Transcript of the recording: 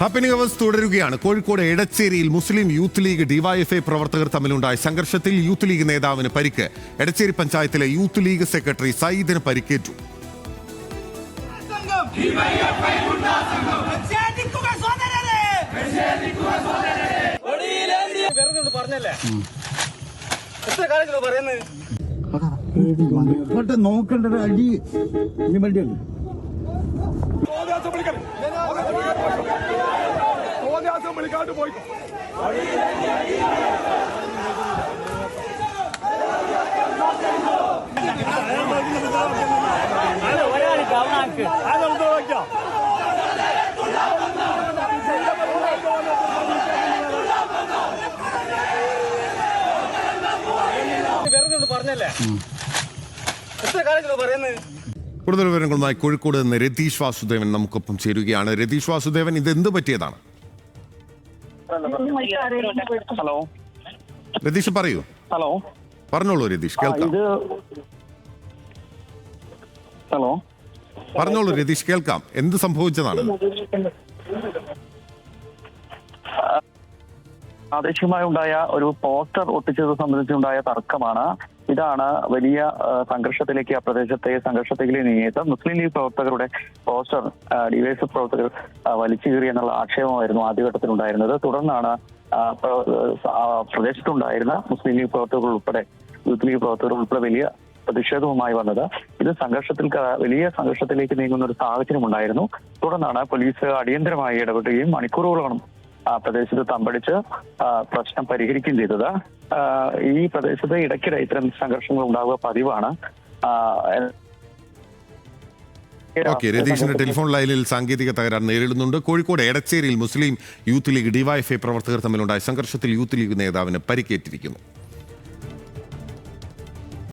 Happening hours തുടരുകയാണ്. കോഴിക്കോട് എടച്ചേരിയിൽ മുസ്ലിം youth league DYFI പ്രവർത്തകർ തമ്മിലുണ്ടായ സംഘർഷത്തിൽ യൂത്ത് ലീഗ് നേതാവിന് പരിക്ക്. എടച്ചേരി പഞ്ചായത്തിലെ യൂത്ത് ലീഗ് സെക്രട്ടറി സയ്യിദിന് പരിക്കേറ്റു. നോക്കണ്ട അടി വണ്ടിയല്ലേ വിളിക്കാണ്ട് പോയി പറഞ്ഞല്ലേ എത്ര കാലങ്ങളോ പറയുന്നത്. കൂടുതൽ വിവരങ്ങളുമായി കോഴിക്കോട് നിന്ന് രതീഷ് വാസുദേവൻ നമുക്കൊപ്പം ചേരുകയാണ്. രതീഷ് വാസുദേവൻ, ഇത് എന്ത് പറ്റിയതാണ്? ഹലോ രതീഷ് പറയൂ. ഹലോ പറഞ്ഞോളൂ രതീഷ്, കേൾക്കാം. ഹലോ പറഞ്ഞോളൂ രതീഷ്, കേൾക്കാം. എന്ത് സംഭവിച്ചതാണ്? പ്രാദേശികമായി ഉണ്ടായ ഒരു പോസ്റ്റർ ഒട്ടിച്ചത് സംബന്ധിച്ചുണ്ടായ തർക്കമാണ്. ഇതാണ് വലിയ സംഘർഷത്തിലേക്ക് ആ പ്രദേശത്തെ സംഘർഷത്തിലേക്ക് നീങ്ങിയത്. മുസ്ലിം ലീഗ് പ്രവർത്തകരുടെ പോസ്റ്റർ ഡിവൈഎഫ്ഐ പ്രവർത്തകർ വലിച്ചു കീറി എന്നുള്ള ആക്ഷേപമായിരുന്നു ആദ്യഘട്ടത്തിൽ ഉണ്ടായിരുന്നത്. തുടർന്നാണ് പ്രദേശത്തുണ്ടായിരുന്ന മുസ്ലിം ലീഗ് പ്രവർത്തകർ ഉൾപ്പെടെ യൂത്ത് ലീഗ് പ്രവർത്തകർ ഉൾപ്പെടെ വലിയ പ്രതിഷേധവുമായി വന്നത്. ഇത് വലിയ സംഘർഷത്തിലേക്ക് നീങ്ങുന്ന ഒരു സാഹചര്യം ഉണ്ടായിരുന്നു. തുടർന്നാണ് പോലീസ് അടിയന്തരമായി ഇടപെടുകയും മണിക്കൂറുകളോളം പ്രദേശത്ത് തമ്പടിച്ച് പ്രശ്നം പരിഹരിക്കുകയും ചെയ്തത്. ഈ പ്രദേശത്ത് ഇടയ്ക്കിടെ ഇത്തരം സംഘർഷങ്ങൾ ഉണ്ടാവുക പതിവാണ്. രതീഷിന്റെ ടെലിഫോൺ ലൈനിൽ സാങ്കേതിക തകരാർ നേരിടുന്നുണ്ട്. കോഴിക്കോട് എടച്ചേരിയിൽ മുസ്ലിം യൂത്ത് ലീഗ് ഡിവൈഎഫ്ഐ പ്രവർത്തകർ തമ്മിലുണ്ടായ സംഘർഷത്തിൽ യൂത്ത് ലീഗ് നേതാവിന് പരിക്കേറ്റിരിക്കുന്നു.